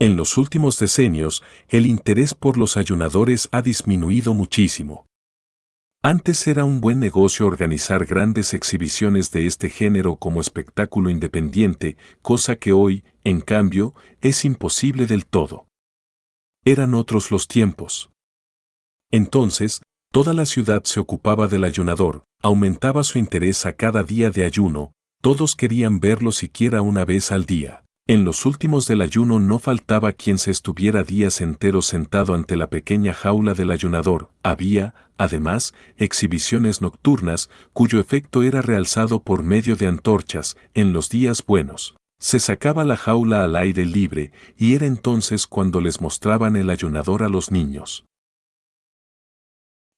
En los últimos decenios, el interés por los ayunadores ha disminuido muchísimo. Antes era un buen negocio organizar grandes exhibiciones de este género como espectáculo independiente, cosa que hoy, en cambio, es imposible del todo. Eran otros los tiempos. Entonces, toda la ciudad se ocupaba del ayunador, aumentaba su interés a cada día de ayuno, todos querían verlo siquiera una vez al día. En los últimos del ayuno no faltaba quien se estuviera días enteros sentado ante la pequeña jaula del ayunador. Había, además, exhibiciones nocturnas, cuyo efecto era realzado por medio de antorchas, en los días buenos. Se sacaba la jaula al aire libre, y era entonces cuando les mostraban el ayunador a los niños.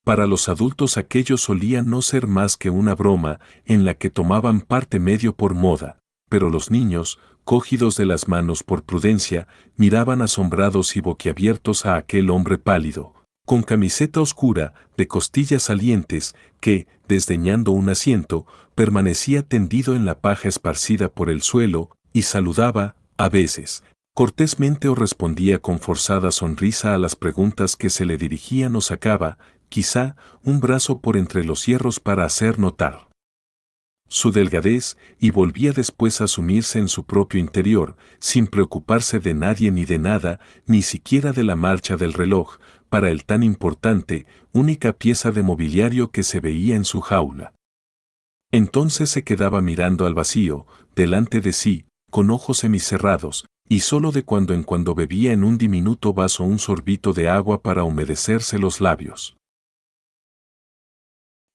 Para los adultos aquello solía no ser más que una broma, en la que tomaban parte medio por moda, pero los niños, cogidos de las manos por prudencia, miraban asombrados y boquiabiertos a aquel hombre pálido, con camiseta oscura, de costillas salientes, que, desdeñando un asiento, permanecía tendido en la paja esparcida por el suelo, y saludaba, a veces, cortésmente o respondía con forzada sonrisa a las preguntas que se le dirigían o sacaba, quizá, un brazo por entre los hierros para hacer notar su delgadez, y volvía después a sumirse en su propio interior, sin preocuparse de nadie ni de nada, ni siquiera de la marcha del reloj, para él tan importante, única pieza de mobiliario que se veía en su jaula. Entonces se quedaba mirando al vacío, delante de sí, con ojos semicerrados, y solo de cuando en cuando bebía en un diminuto vaso un sorbito de agua para humedecerse los labios.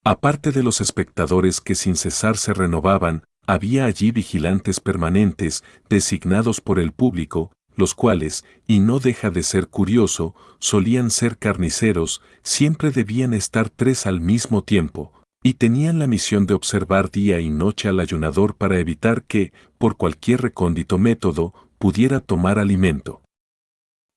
Aparte de los espectadores que sin cesar se renovaban, había allí vigilantes permanentes, designados por el público, los cuales, y no deja de ser curioso, solían ser carniceros, siempre debían estar tres al mismo tiempo, y tenían la misión de observar día y noche al ayunador para evitar que, por cualquier recóndito método, pudiera tomar alimento.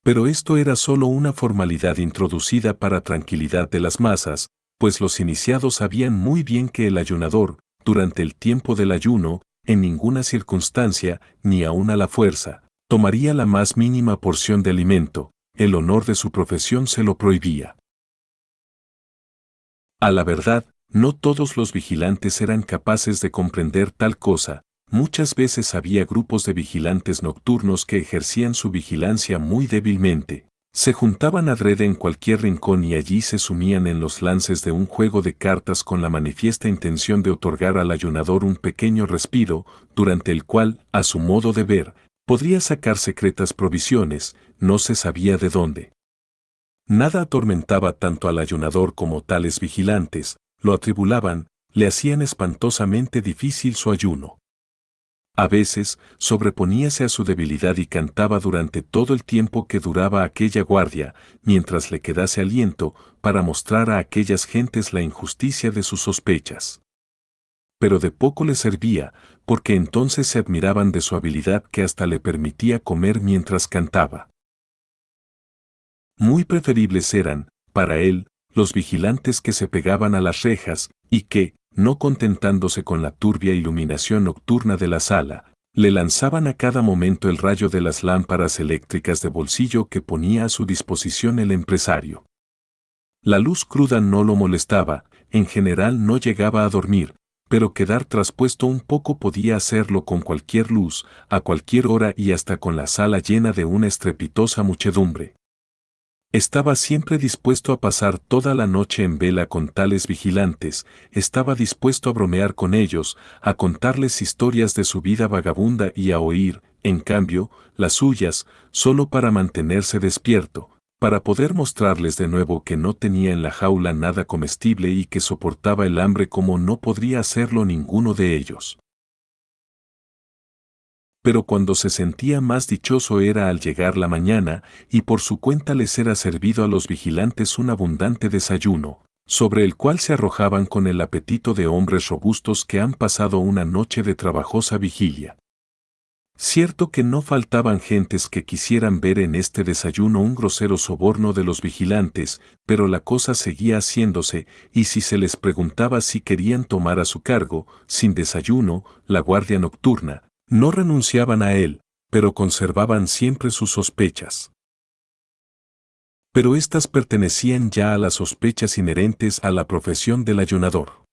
Pero esto era solo una formalidad introducida para tranquilidad de las masas, pues los iniciados sabían muy bien que el ayunador, durante el tiempo del ayuno, en ninguna circunstancia, ni aun a la fuerza, tomaría la más mínima porción de alimento, el honor de su profesión se lo prohibía. A la verdad, no todos los vigilantes eran capaces de comprender tal cosa, muchas veces había grupos de vigilantes nocturnos que ejercían su vigilancia muy débilmente. Se juntaban adrede en cualquier rincón y allí se sumían en los lances de un juego de cartas con la manifiesta intención de otorgar al ayunador un pequeño respiro, durante el cual, a su modo de ver, podría sacar secretas provisiones, no se sabía de dónde. Nada atormentaba tanto al ayunador como tales vigilantes, lo atribulaban, le hacían espantosamente difícil su ayuno. A veces, sobreponíase a su debilidad y cantaba durante todo el tiempo que duraba aquella guardia, mientras le quedase aliento, para mostrar a aquellas gentes la injusticia de sus sospechas. Pero de poco le servía, porque entonces se admiraban de su habilidad que hasta le permitía comer mientras cantaba. Muy preferibles eran, para él, los vigilantes que se pegaban a las rejas, y que, no contentándose con la turbia iluminación nocturna de la sala, le lanzaban a cada momento el rayo de las lámparas eléctricas de bolsillo que ponía a su disposición el empresario. La luz cruda no lo molestaba, en general no llegaba a dormir, pero quedar traspuesto un poco podía hacerlo con cualquier luz, a cualquier hora y hasta con la sala llena de una estrepitosa muchedumbre. Estaba siempre dispuesto a pasar toda la noche en vela con tales vigilantes, estaba dispuesto a bromear con ellos, a contarles historias de su vida vagabunda y a oír, en cambio, las suyas, solo para mantenerse despierto, para poder mostrarles de nuevo que no tenía en la jaula nada comestible y que soportaba el hambre como no podría hacerlo ninguno de ellos. Pero cuando se sentía más dichoso era al llegar la mañana, y por su cuenta les era servido a los vigilantes un abundante desayuno, sobre el cual se arrojaban con el apetito de hombres robustos que han pasado una noche de trabajosa vigilia. Cierto que no faltaban gentes que quisieran ver en este desayuno un grosero soborno de los vigilantes, pero la cosa seguía haciéndose, y si se les preguntaba si querían tomar a su cargo, sin desayuno, la guardia nocturna, no renunciaban a él, pero conservaban siempre sus sospechas. Pero éstas pertenecían ya a las sospechas inherentes a la profesión del ayunador.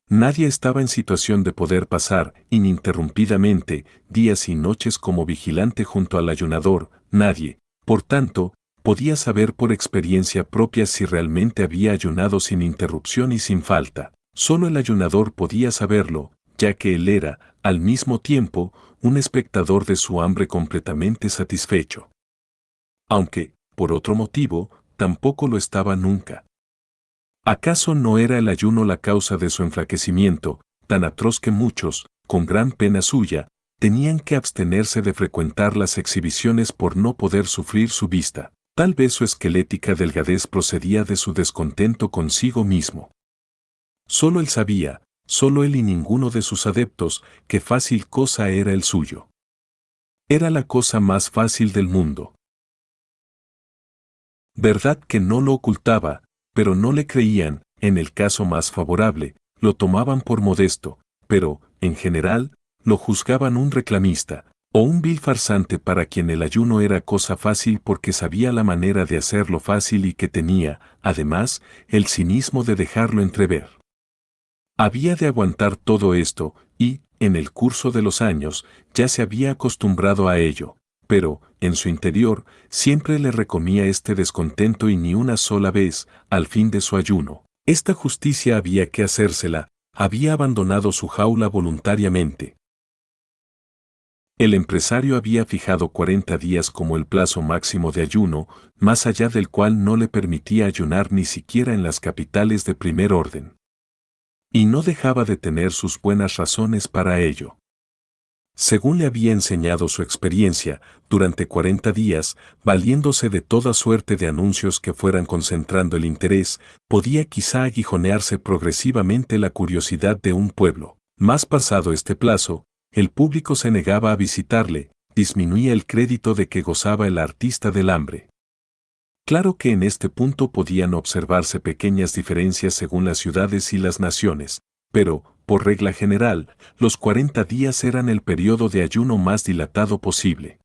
Nadie estaba en situación de poder pasar ininterrumpidamente días y noches como vigilante junto al ayunador, nadie, por tanto, podía saber por experiencia propia si realmente había ayunado sin interrupción y sin falta. Solo el ayunador podía saberlo, ya que él era, al mismo tiempo, un espectador de su hambre completamente satisfecho. Aunque, por otro motivo, tampoco lo estaba nunca. ¿Acaso no era el ayuno la causa de su enflaquecimiento, tan atroz que muchos, con gran pena suya, tenían que abstenerse de frecuentar las exhibiciones por no poder sufrir su vista? Tal vez su esquelética delgadez procedía de su descontento consigo mismo. Solo él sabía, solo él y ninguno de sus adeptos, qué fácil cosa era el suyo. Era la cosa más fácil del mundo. Verdad que no lo ocultaba, pero no le creían, en el caso más favorable, lo tomaban por modesto, pero, en general, lo juzgaban un reclamista, o un vil farsante para quien el ayuno era cosa fácil porque sabía la manera de hacerlo fácil y que tenía, además, el cinismo de dejarlo entrever. Había de aguantar todo esto, y, en el curso de los años, ya se había acostumbrado a ello, pero, en su interior, siempre le recomía este descontento y ni una sola vez, al fin de su ayuno, esta justicia había que hacérsela, había abandonado su jaula voluntariamente. El empresario había fijado 40 días como el plazo máximo de ayuno, más allá del cual no le permitía ayunar ni siquiera en las capitales de primer orden. Y no dejaba de tener sus buenas razones para ello. Según le había enseñado su experiencia, durante 40 días, valiéndose de toda suerte de anuncios que fueran concentrando el interés, podía quizá aguijonearse progresivamente la curiosidad de un pueblo. Más pasado este plazo, el público se negaba a visitarle, disminuía el crédito de que gozaba el artista del hambre. Claro que en este punto podían observarse pequeñas diferencias según las ciudades y las naciones, pero, por regla general, los 40 días eran el periodo de ayuno más dilatado posible.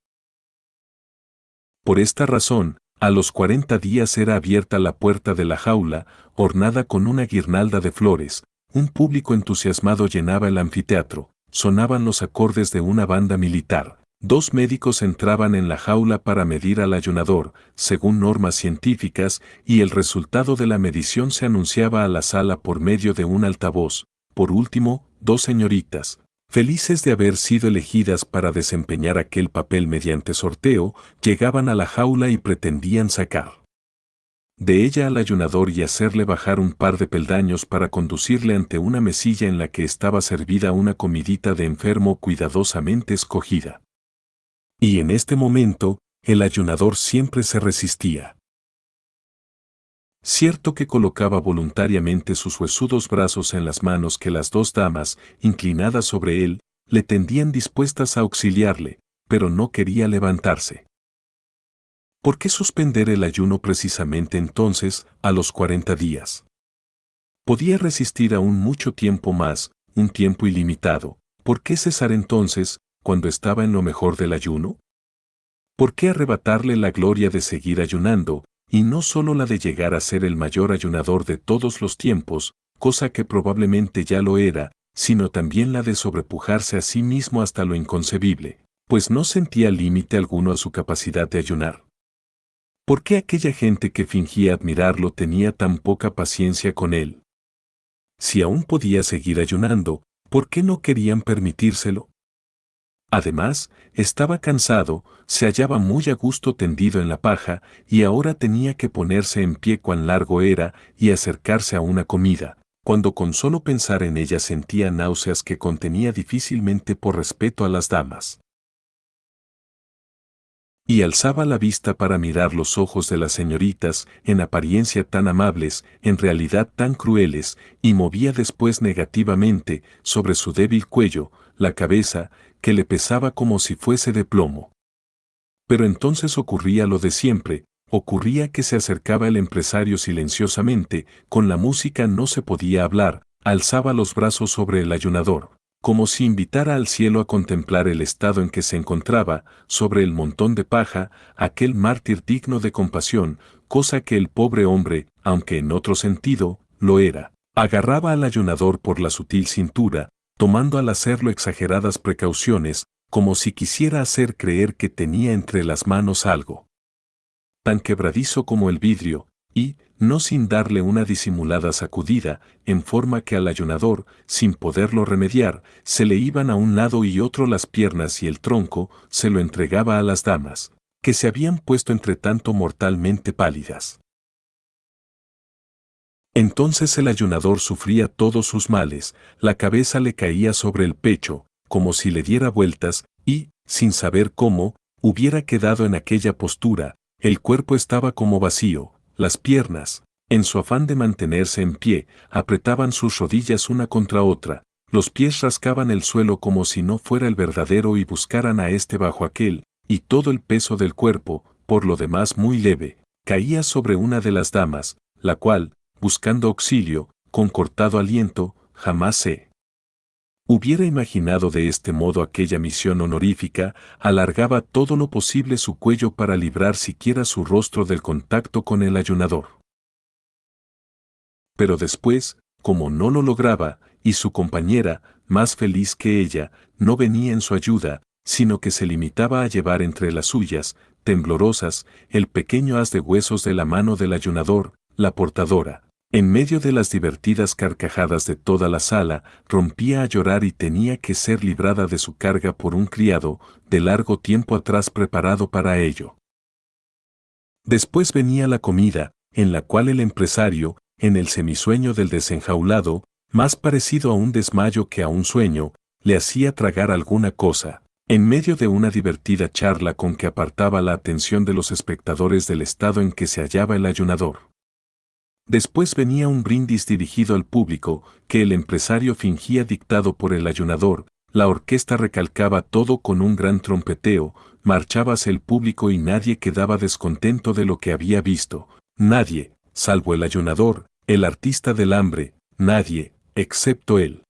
Por esta razón, a los 40 días era abierta la puerta de la jaula, ornada con una guirnalda de flores, un público entusiasmado llenaba el anfiteatro, sonaban los acordes de una banda militar. 2 médicos entraban en la jaula para medir al ayunador, según normas científicas, y el resultado de la medición se anunciaba a la sala por medio de un altavoz. Por último, 2 señoritas, felices de haber sido elegidas para desempeñar aquel papel mediante sorteo, llegaban a la jaula y pretendían sacar de ella al ayunador y hacerle bajar un par de peldaños para conducirle ante una mesilla en la que estaba servida una comidita de enfermo cuidadosamente escogida. Y en este momento, el ayunador siempre se resistía. Cierto que colocaba voluntariamente sus huesudos brazos en las manos que las 2 damas, inclinadas sobre él, le tendían dispuestas a auxiliarle, pero no quería levantarse. ¿Por qué suspender el ayuno precisamente entonces, a los 40 días? Podía resistir aún mucho tiempo más, un tiempo ilimitado. ¿Por qué cesar entonces, cuando estaba en lo mejor del ayuno? ¿Por qué arrebatarle la gloria de seguir ayunando, y no solo la de llegar a ser el mayor ayunador de todos los tiempos, cosa que probablemente ya lo era, sino también la de sobrepujarse a sí mismo hasta lo inconcebible, pues no sentía límite alguno a su capacidad de ayunar? ¿Por qué aquella gente que fingía admirarlo tenía tan poca paciencia con él? Si aún podía seguir ayunando, ¿por qué no querían permitírselo? Además, estaba cansado, se hallaba muy a gusto tendido en la paja, y ahora tenía que ponerse en pie cuán largo era y acercarse a una comida, cuando con solo pensar en ella sentía náuseas que contenía difícilmente por respeto a las damas. Y alzaba la vista para mirar los ojos de las señoritas, en apariencia tan amables, en realidad tan crueles, y movía después negativamente, sobre su débil cuello, la cabeza, que le pesaba como si fuese de plomo. Pero entonces ocurría lo de siempre, ocurría que se acercaba el empresario silenciosamente, con la música no se podía hablar, alzaba los brazos sobre el ayunador, como si invitara al cielo a contemplar el estado en que se encontraba, sobre el montón de paja, aquel mártir digno de compasión, cosa que el pobre hombre, aunque en otro sentido, lo era. Agarraba al ayunador por la sutil cintura, tomando al hacerlo exageradas precauciones, como si quisiera hacer creer que tenía entre las manos algo tan quebradizo como el vidrio, y, no sin darle una disimulada sacudida, en forma que al ayunador, sin poderlo remediar, se le iban a un lado y otro las piernas y el tronco, se lo entregaba a las damas, que se habían puesto entre tanto mortalmente pálidas. Entonces el ayunador sufría todos sus males, la cabeza le caía sobre el pecho, como si le diera vueltas, y, sin saber cómo, hubiera quedado en aquella postura, el cuerpo estaba como vacío, las piernas, en su afán de mantenerse en pie, apretaban sus rodillas una contra otra, los pies rascaban el suelo como si no fuera el verdadero y buscaran a este bajo aquel, y todo el peso del cuerpo, por lo demás muy leve, caía sobre una de las damas, la cual, buscando auxilio, con cortado aliento, jamás se hubiera imaginado de este modo aquella misión honorífica, alargaba todo lo posible su cuello para librar siquiera su rostro del contacto con el ayunador. Pero después, como no lo lograba, y su compañera, más feliz que ella, no venía en su ayuda, sino que se limitaba a llevar entre las suyas, temblorosas, el pequeño haz de huesos de la mano del ayunador, la portadora, en medio de las divertidas carcajadas de toda la sala, rompía a llorar y tenía que ser librada de su carga por un criado, de largo tiempo atrás preparado para ello. Después venía la comida, en la cual el empresario, en el semisueño del desenjaulado, más parecido a un desmayo que a un sueño, le hacía tragar alguna cosa, en medio de una divertida charla con que apartaba la atención de los espectadores del estado en que se hallaba el ayunador. Después venía un brindis dirigido al público, que el empresario fingía dictado por el ayunador, la orquesta recalcaba todo con un gran trompeteo, marchábase el público y nadie quedaba descontento de lo que había visto, nadie, salvo el ayunador, el artista del hambre, nadie, excepto él.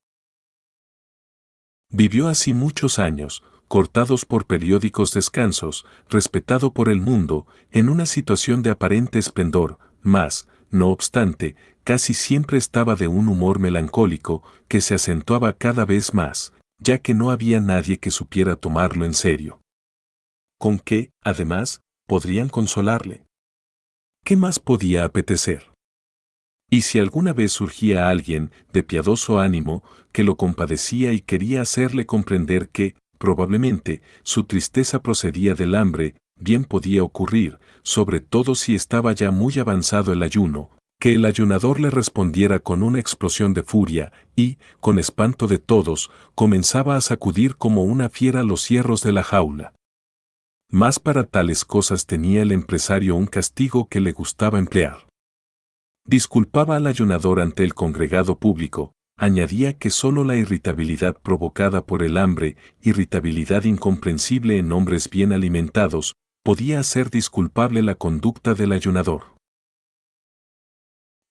Vivió así muchos años, cortados por periódicos descansos, respetado por el mundo, en una situación de aparente esplendor, mas, no obstante, casi siempre estaba de un humor melancólico, que se acentuaba cada vez más, ya que no había nadie que supiera tomarlo en serio. ¿Con qué, además, podrían consolarle? ¿Qué más podía apetecer? Y si alguna vez surgía alguien, de piadoso ánimo, que lo compadecía y quería hacerle comprender que, probablemente, su tristeza procedía del hambre, bien podía ocurrir, sobre todo si estaba ya muy avanzado el ayuno, que el ayunador le respondiera con una explosión de furia, y, con espanto de todos, comenzaba a sacudir como una fiera los hierros de la jaula. Mas para tales cosas tenía el empresario un castigo que le gustaba emplear. Disculpaba al ayunador ante el congregado público, añadía que sólo la irritabilidad provocada por el hambre, irritabilidad incomprensible en hombres bien alimentados, podía hacer disculpable la conducta del ayunador.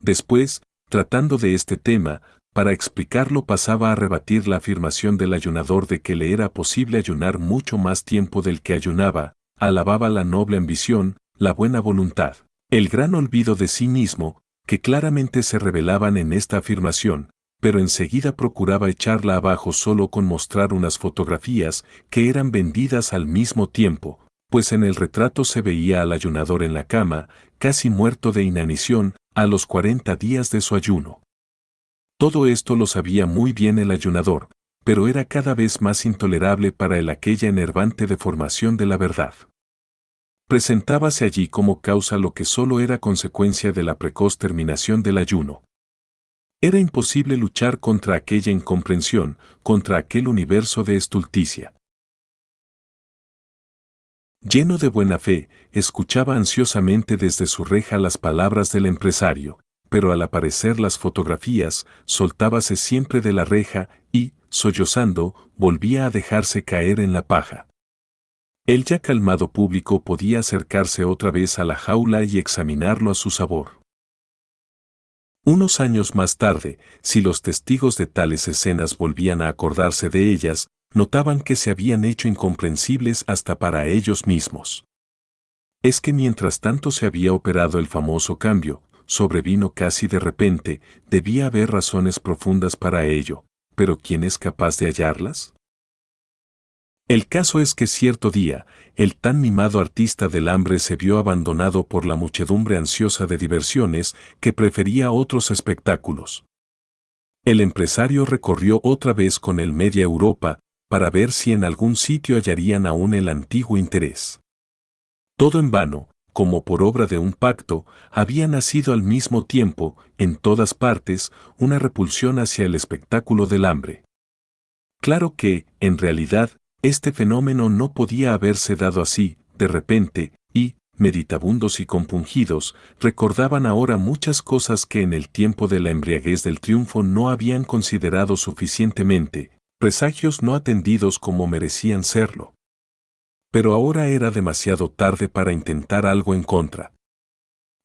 Después, tratando de este tema, para explicarlo pasaba a rebatir la afirmación del ayunador de que le era posible ayunar mucho más tiempo del que ayunaba, alababa la noble ambición, la buena voluntad, el gran olvido de sí mismo, que claramente se revelaban en esta afirmación, pero enseguida procuraba echarla abajo solo con mostrar unas fotografías que eran vendidas al mismo tiempo, pues en el retrato se veía al ayunador en la cama, casi muerto de inanición, a los 40 días de su ayuno. Todo esto lo sabía muy bien el ayunador, pero era cada vez más intolerable para él aquella enervante deformación de la verdad. Presentábase allí como causa lo que solo era consecuencia de la precoz terminación del ayuno. Era imposible luchar contra aquella incomprensión, contra aquel universo de estulticia. Lleno de buena fe, escuchaba ansiosamente desde su reja las palabras del empresario, pero al aparecer las fotografías, soltábase siempre de la reja y, sollozando, volvía a dejarse caer en la paja. El ya calmado público podía acercarse otra vez a la jaula y examinarlo a su sabor. Unos años más tarde, si los testigos de tales escenas volvían a acordarse de ellas, notaban que se habían hecho incomprensibles hasta para ellos mismos. Es que mientras tanto se había operado el famoso cambio, sobrevino casi de repente, debía haber razones profundas para ello, pero ¿quién es capaz de hallarlas? El caso es que cierto día, el tan mimado artista del hambre se vio abandonado por la muchedumbre ansiosa de diversiones que prefería otros espectáculos. El empresario recorrió otra vez con él media Europa, para ver si en algún sitio hallarían aún el antiguo interés. Todo en vano, como por obra de un pacto, había nacido al mismo tiempo, en todas partes, una repulsión hacia el espectáculo del hambre. Claro que, en realidad, este fenómeno no podía haberse dado así, de repente, y, meditabundos y compungidos, recordaban ahora muchas cosas que en el tiempo de la embriaguez del triunfo no habían considerado suficientemente, presagios no atendidos como merecían serlo. Pero ahora era demasiado tarde para intentar algo en contra.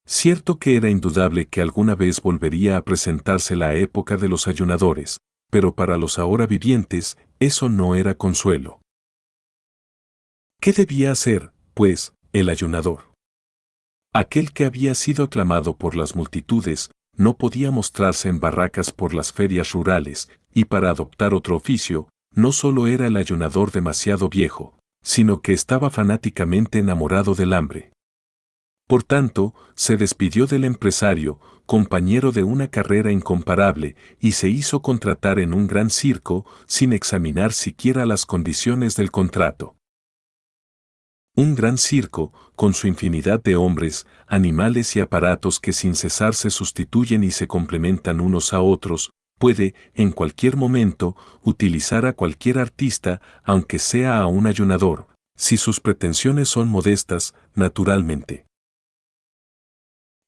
Cierto que era indudable que alguna vez volvería a presentarse la época de los ayunadores, pero para los ahora vivientes, eso no era consuelo. ¿Qué debía hacer, pues, el ayunador? Aquel que había sido aclamado por las multitudes, no podía mostrarse en barracas por las ferias rurales, y para adoptar otro oficio, no solo era el ayunador demasiado viejo, sino que estaba fanáticamente enamorado del hambre. Por tanto, se despidió del empresario, compañero de una carrera incomparable, y se hizo contratar en un gran circo, sin examinar siquiera las condiciones del contrato. Un gran circo, con su infinidad de hombres, animales y aparatos que sin cesar se sustituyen y se complementan unos a otros, puede, en cualquier momento, utilizar a cualquier artista, aunque sea a un ayunador, si sus pretensiones son modestas, naturalmente.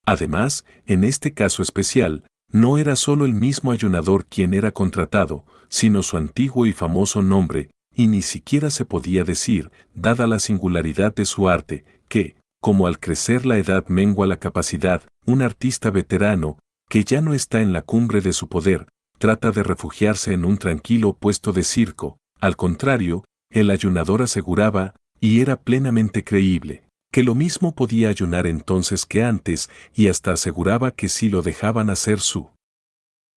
Además, en este caso especial, no era solo el mismo ayunador quien era contratado, sino su antiguo y famoso nombre, y ni siquiera se podía decir, dada la singularidad de su arte, que, como al crecer la edad mengua la capacidad, un artista veterano, que ya no está en la cumbre de su poder, trata de refugiarse en un tranquilo puesto de circo. Al contrario, el ayunador aseguraba, y era plenamente creíble, que lo mismo podía ayunar entonces que antes, y hasta aseguraba que si lo dejaban hacer su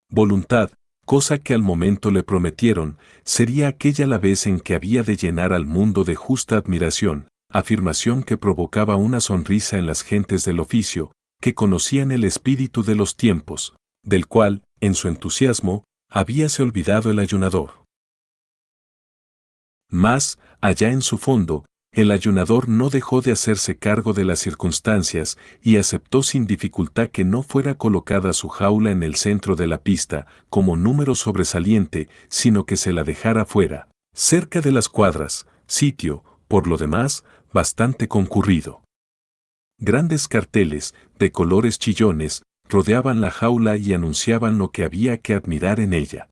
voluntad, cosa que al momento le prometieron, sería aquella la vez en que había de llenar al mundo de justa admiración, afirmación que provocaba una sonrisa en las gentes del oficio, que conocían el espíritu de los tiempos, del cual, en su entusiasmo, habíase olvidado el ayunador. Mas, allá en su fondo, el ayunador no dejó de hacerse cargo de las circunstancias y aceptó sin dificultad que no fuera colocada su jaula en el centro de la pista, como número sobresaliente, sino que se la dejara fuera, cerca de las cuadras, sitio, por lo demás, bastante concurrido. Grandes carteles, de colores chillones, rodeaban la jaula y anunciaban lo que había que admirar en ella.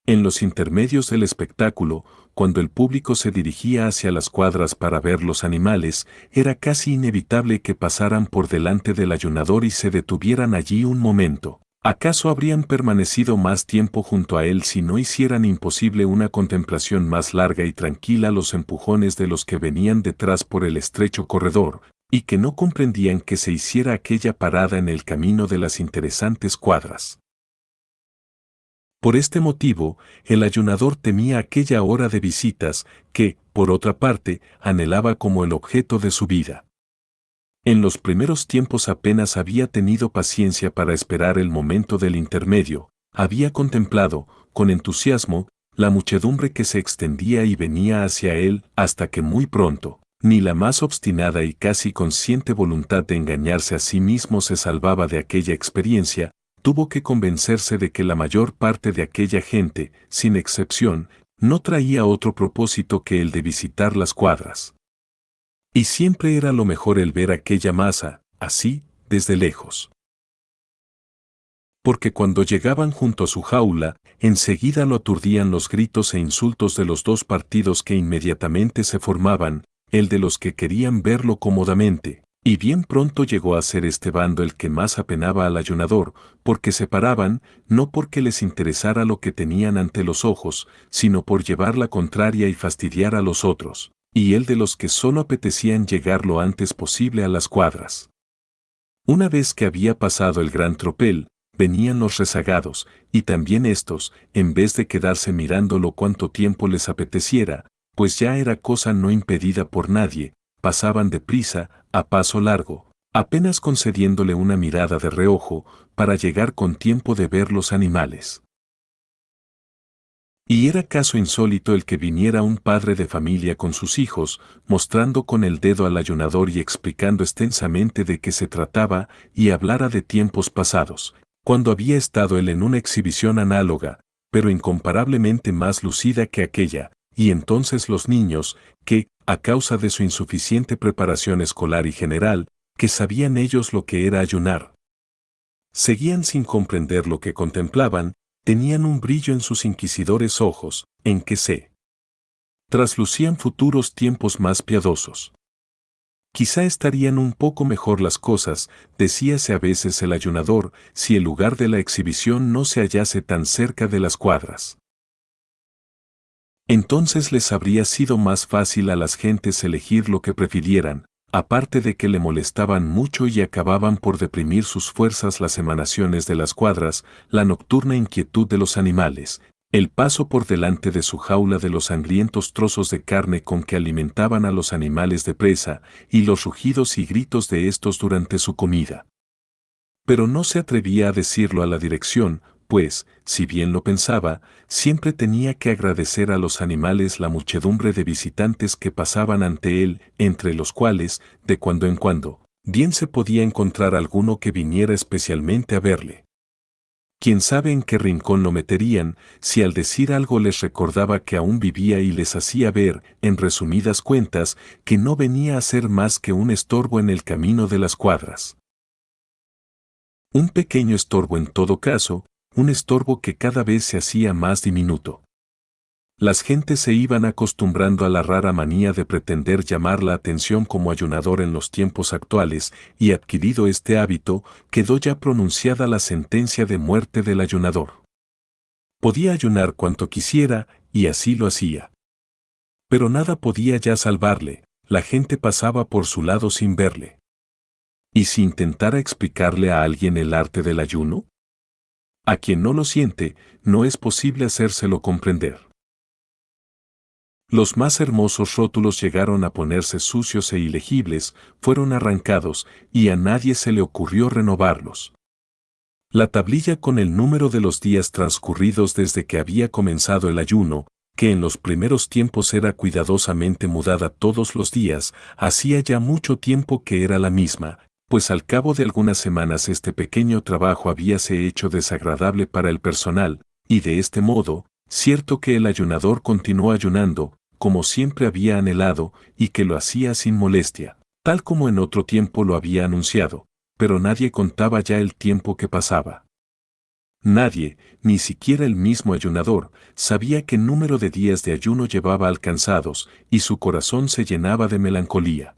En los intermedios del espectáculo, cuando el público se dirigía hacia las cuadras para ver los animales, era casi inevitable que pasaran por delante del ayunador y se detuvieran allí un momento. ¿Acaso habrían permanecido más tiempo junto a él si no hicieran imposible una contemplación más larga y tranquila los empujones de los que venían detrás por el estrecho corredor, y que no comprendían que se hiciera aquella parada en el camino de las interesantes cuadras? Por este motivo, el ayunador temía aquella hora de visitas que, por otra parte, anhelaba como el objeto de su vida. En los primeros tiempos apenas había tenido paciencia para esperar el momento del intermedio, había contemplado, con entusiasmo, la muchedumbre que se extendía y venía hacia él hasta que muy pronto, ni la más obstinada y casi consciente voluntad de engañarse a sí mismo se salvaba de aquella experiencia, tuvo que convencerse de que la mayor parte de aquella gente, sin excepción, no traía otro propósito que el de visitar las cuadras. Y siempre era lo mejor el ver aquella masa, así, desde lejos. Porque cuando llegaban junto a su jaula, enseguida lo aturdían los gritos e insultos de los dos partidos que inmediatamente se formaban, el de los que querían verlo cómodamente, Y bien pronto llegó a ser este bando el que más apenaba al ayunador, porque se paraban, no porque les interesara lo que tenían ante los ojos, sino por llevar la contraria y fastidiar a los otros, y él de los que solo apetecían llegar lo antes posible a las cuadras. Una vez que había pasado el gran tropel, venían los rezagados, y también estos, en vez de quedarse mirándolo cuanto tiempo les apeteciera, pues ya era cosa no impedida por nadie, pasaban deprisa, a paso largo, apenas concediéndole una mirada de reojo, para llegar con tiempo de ver los animales. Y era caso insólito el que viniera un padre de familia con sus hijos, mostrando con el dedo al ayunador y explicando extensamente de qué se trataba, y hablara de tiempos pasados, cuando había estado él en una exhibición análoga, pero incomparablemente más lucida que aquella, y entonces los niños, que, a causa de su insuficiente preparación escolar y general, que sabían ellos lo que era ayunar, seguían sin comprender lo que contemplaban, tenían un brillo en sus inquisidores ojos, en que se traslucían futuros tiempos más piadosos. Quizá estarían un poco mejor las cosas, decíase a veces el ayunador, si el lugar de la exhibición no se hallase tan cerca de las cuadras. Entonces les habría sido más fácil a las gentes elegir lo que prefirieran, aparte de que le molestaban mucho y acababan por deprimir sus fuerzas las emanaciones de las cuadras, la nocturna inquietud de los animales, el paso por delante de su jaula de los sangrientos trozos de carne con que alimentaban a los animales de presa, y los rugidos y gritos de estos durante su comida. Pero no se atrevía a decirlo a la dirección, pues, si bien lo pensaba, siempre tenía que agradecer a los animales la muchedumbre de visitantes que pasaban ante él, entre los cuales, de cuando en cuando, bien se podía encontrar alguno que viniera especialmente a verle. Quién sabe en qué rincón lo meterían, si al decir algo les recordaba que aún vivía y les hacía ver, en resumidas cuentas, que no venía a ser más que un estorbo en el camino de las cuadras. Un pequeño estorbo en todo caso, un estorbo que cada vez se hacía más diminuto. Las gentes se iban acostumbrando a la rara manía de pretender llamar la atención como ayunador en los tiempos actuales, y adquirido este hábito, quedó ya pronunciada la sentencia de muerte del ayunador. Podía ayunar cuanto quisiera, y así lo hacía. Pero nada podía ya salvarle, la gente pasaba por su lado sin verle. ¿Y si intentara explicarle a alguien el arte del ayuno? A quien no lo siente, no es posible hacérselo comprender. Los más hermosos rótulos llegaron a ponerse sucios e ilegibles, fueron arrancados, y a nadie se le ocurrió renovarlos. La tablilla con el número de los días transcurridos desde que había comenzado el ayuno, que en los primeros tiempos era cuidadosamente mudada todos los días, hacía ya mucho tiempo que era la misma, pues al cabo de algunas semanas este pequeño trabajo habíase hecho desagradable para el personal, y de este modo, cierto que el ayunador continuó ayunando, como siempre había anhelado, y que lo hacía sin molestia, tal como en otro tiempo lo había anunciado, pero nadie contaba ya el tiempo que pasaba. Nadie, ni siquiera el mismo ayunador, sabía qué número de días de ayuno llevaba alcanzados, y su corazón se llenaba de melancolía.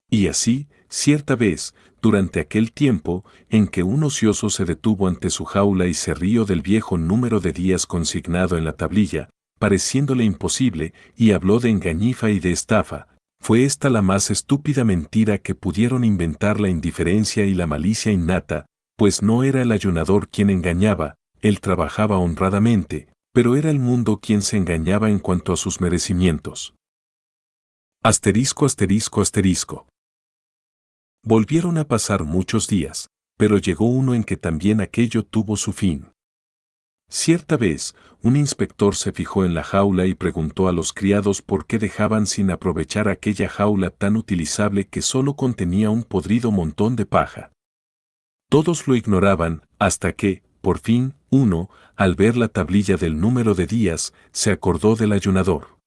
Y así, cierta vez, durante aquel tiempo, en que un ocioso se detuvo ante su jaula y se rió del viejo número de días consignado en la tablilla, pareciéndole imposible, y habló de engañifa y de estafa, fue esta la más estúpida mentira que pudieron inventar la indiferencia y la malicia innata, pues no era el ayunador quien engañaba, él trabajaba honradamente, pero era el mundo quien se engañaba en cuanto a sus merecimientos. Asterisco, asterisco, asterisco. Volvieron a pasar muchos días, pero llegó uno en que también aquello tuvo su fin. Cierta vez, un inspector se fijó en la jaula y preguntó a los criados por qué dejaban sin aprovechar aquella jaula tan utilizable que solo contenía un podrido montón de paja. Todos lo ignoraban, hasta que, por fin, uno, al ver la tablilla del número de días, se acordó del ayunador.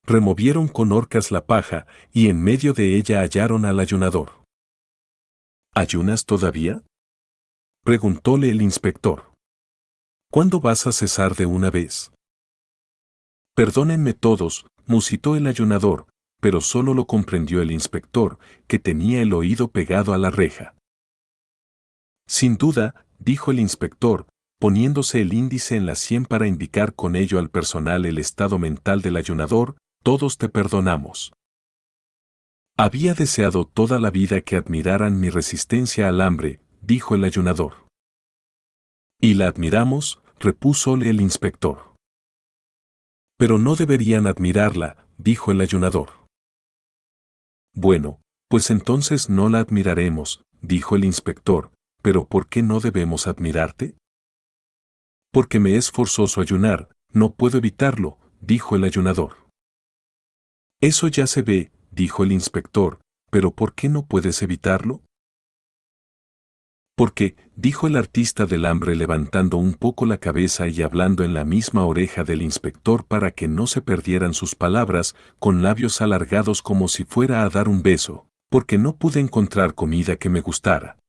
Removieron con horcas la paja, y en medio de ella hallaron al ayunador. ¿Ayunas todavía?, preguntóle el inspector. ¿Cuándo vas a cesar de una vez? Perdónenme todos, musitó el ayunador, pero solo lo comprendió el inspector, que tenía el oído pegado a la reja. Sin duda, dijo el inspector, poniéndose el índice en la sien para indicar con ello al personal el estado mental del ayunador, todos te perdonamos. Había deseado toda la vida que admiraran mi resistencia al hambre, dijo el ayunador. Y la admiramos, repúsole el inspector. Pero no deberían admirarla, dijo el ayunador. Bueno, pues entonces no la admiraremos, dijo el inspector, pero ¿por qué no debemos admirarte? Porque me es forzoso ayunar, no puedo evitarlo, dijo el ayunador. Eso ya se ve, dijo el inspector, pero ¿por qué no puedes evitarlo? Porque, dijo el artista del hambre levantando un poco la cabeza y hablando en la misma oreja del inspector para que no se perdieran sus palabras, con labios alargados como si fuera a dar un beso, porque no pude encontrar comida que me gustara.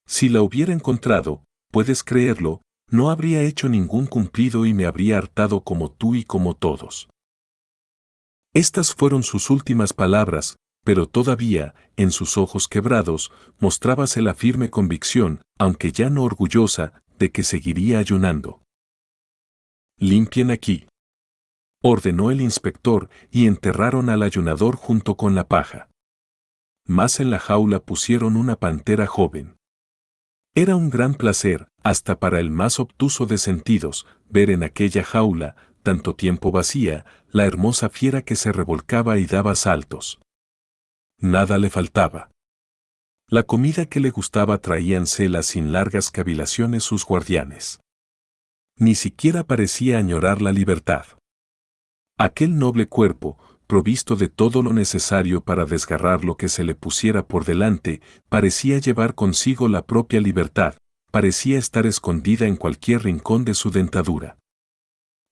Si la hubiera encontrado, puedes creerlo, no habría hecho ningún cumplido y me habría hartado como tú y como todos. Estas fueron sus últimas palabras, pero todavía, en sus ojos quebrados, mostrábase la firme convicción, aunque ya no orgullosa, de que seguiría ayunando. Limpien aquí, ordenó el inspector, y enterraron al ayunador junto con la paja. Mas en la jaula pusieron una pantera joven. Era un gran placer, hasta para el más obtuso de sentidos, ver en aquella jaula, tanto tiempo vacía, la hermosa fiera que se revolcaba y daba saltos. Nada le faltaba. La comida que le gustaba traíansela sin largas cavilaciones sus guardianes. Ni siquiera parecía añorar la libertad. Aquel noble cuerpo, provisto de todo lo necesario para desgarrar lo que se le pusiera por delante, parecía llevar consigo la propia libertad, parecía estar escondida en cualquier rincón de su dentadura.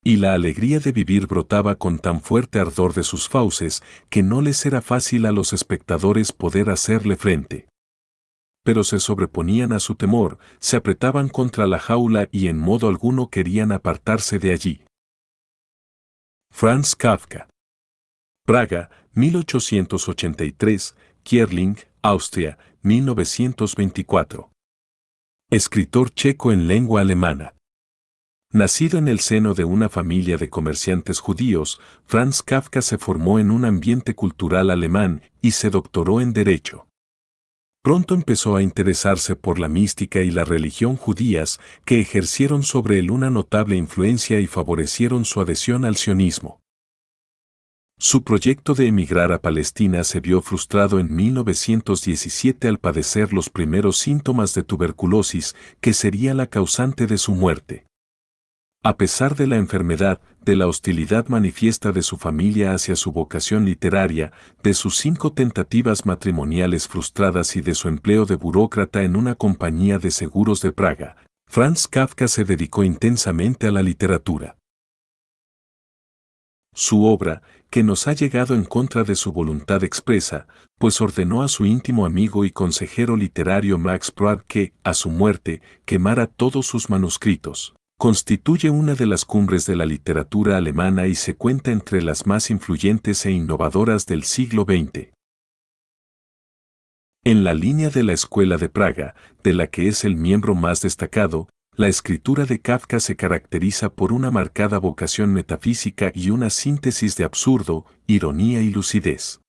Y la alegría de vivir brotaba con tan fuerte ardor de sus fauces que no les era fácil a los espectadores poder hacerle frente. Pero se sobreponían a su temor, se apretaban contra la jaula y en modo alguno querían apartarse de allí. Franz Kafka. Praga, 1883, Kierling, Austria, 1924. Escritor checo en lengua alemana. Nacido en el seno de una familia de comerciantes judíos, Franz Kafka se formó en un ambiente cultural alemán y se doctoró en Derecho. Pronto empezó a interesarse por la mística y la religión judías, que ejercieron sobre él una notable influencia y favorecieron su adhesión al sionismo. Su proyecto de emigrar a Palestina se vio frustrado en 1917 al padecer los primeros síntomas de tuberculosis, que sería la causante de su muerte. A pesar de la enfermedad, de la hostilidad manifiesta de su familia hacia su vocación literaria, de sus 5 tentativas matrimoniales frustradas y de su empleo de burócrata en una compañía de seguros de Praga, Franz Kafka se dedicó intensamente a la literatura. Su obra, que nos ha llegado en contra de su voluntad expresa, pues ordenó a su íntimo amigo y consejero literario Max Brod que, a su muerte, quemara todos sus manuscritos. Constituye una de las cumbres de la literatura alemana y se cuenta entre las más influyentes e innovadoras del siglo XX. En la línea de la Escuela de Praga, de la que es el miembro más destacado, la escritura de Kafka se caracteriza por una marcada vocación metafísica y una síntesis de absurdo, ironía y lucidez.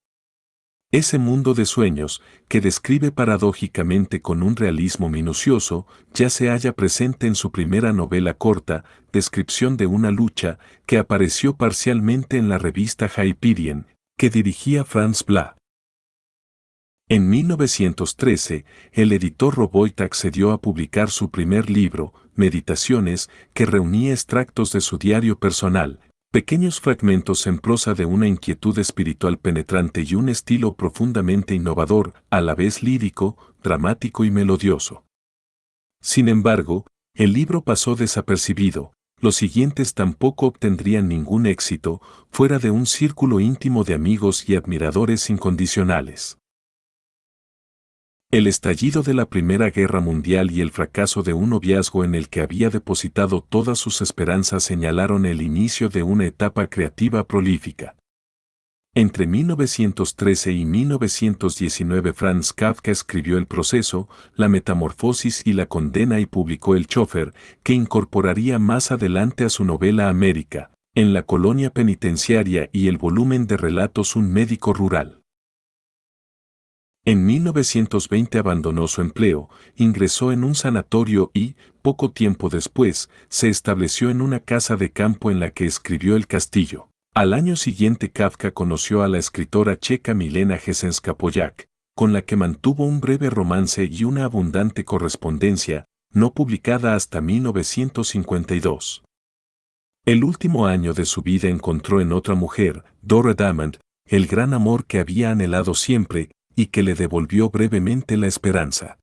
Ese mundo de sueños, que describe paradójicamente con un realismo minucioso, ya se halla presente en su primera novela corta, Descripción de una lucha, que apareció parcialmente en la revista Hyperion, que dirigía Franz Blei. En 1913, el editor Rowohlt accedió a publicar su primer libro, Meditaciones, que reunía extractos de su diario personal, pequeños fragmentos en prosa de una inquietud espiritual penetrante y un estilo profundamente innovador, a la vez lírico, dramático y melodioso. Sin embargo, el libro pasó desapercibido, los siguientes tampoco obtendrían ningún éxito, fuera de un círculo íntimo de amigos y admiradores incondicionales. El estallido de la Primera Guerra Mundial y el fracaso de un noviazgo en el que había depositado todas sus esperanzas señalaron el inicio de una etapa creativa prolífica. Entre 1913 y 1919 Franz Kafka escribió El proceso, La metamorfosis y la condena y publicó El chofer, que incorporaría más adelante a su novela América, en la colonia penitenciaria y el volumen de relatos Un médico rural. En 1920 abandonó su empleo, ingresó en un sanatorio y, poco tiempo después, se estableció en una casa de campo en la que escribió El castillo. Al año siguiente Kafka conoció a la escritora checa Milena Hesenska-Pollak, con la que mantuvo un breve romance y una abundante correspondencia, no publicada hasta 1952. El último año de su vida encontró en otra mujer, Dora Damond, el gran amor que había anhelado siempre y que le devolvió brevemente la esperanza.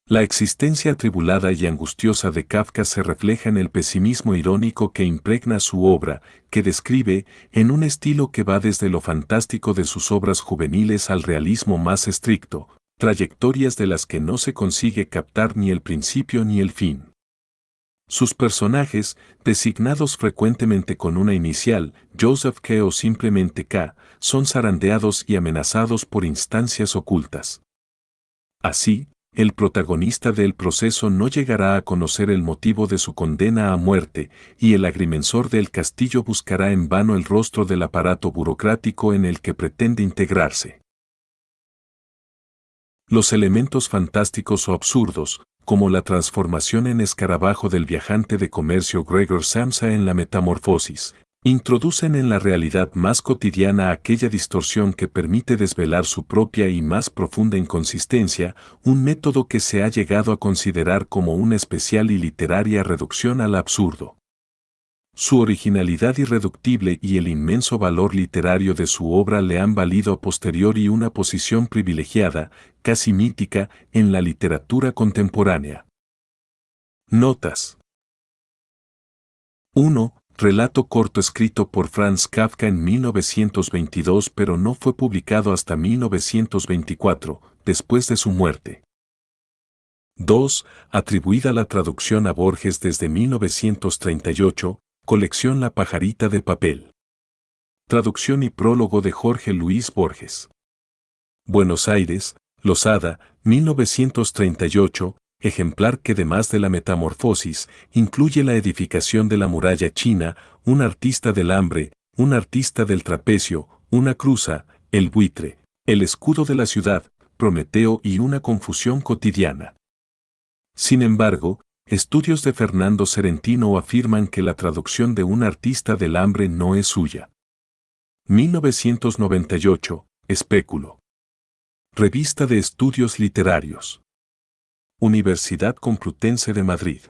La existencia atribulada y angustiosa de Kafka se refleja en el pesimismo irónico que impregna su obra, que describe, en un estilo que va desde lo fantástico de sus obras juveniles al realismo más estricto, trayectorias de las que no se consigue captar ni el principio ni el fin. Sus personajes, designados frecuentemente con una inicial, Joseph K. o simplemente K., son zarandeados y amenazados por instancias ocultas. Así, el protagonista del proceso no llegará a conocer el motivo de su condena a muerte, y el agrimensor del castillo buscará en vano el rostro del aparato burocrático en el que pretende integrarse. Los elementos fantásticos o absurdos, como la transformación en escarabajo del viajante de comercio Gregor Samsa en La metamorfosis, introducen en la realidad más cotidiana aquella distorsión que permite desvelar su propia y más profunda inconsistencia, un método que se ha llegado a considerar como una especial y literaria reducción al absurdo. Su originalidad irreductible y el inmenso valor literario de su obra le han valido a posteriori una posición privilegiada, casi mítica, en la literatura contemporánea. Notas. 1. Relato corto escrito por Franz Kafka en 1922 pero no fue publicado hasta 1924, después de su muerte. 2. Atribuida la traducción a Borges desde 1938, colección La pajarita de papel. Traducción y prólogo de Jorge Luis Borges. Buenos Aires, Losada, 1938, ejemplar que además de la metamorfosis, incluye la edificación de la muralla china, un artista del hambre, un artista del trapecio, una cruza, el buitre, el escudo de la ciudad, Prometeo y una confusión cotidiana. Sin embargo, estudios de Fernando Serentino afirman que la traducción de un artista del hambre no es suya. 1998, Espéculo. Revista de Estudios Literarios. Universidad Complutense de Madrid.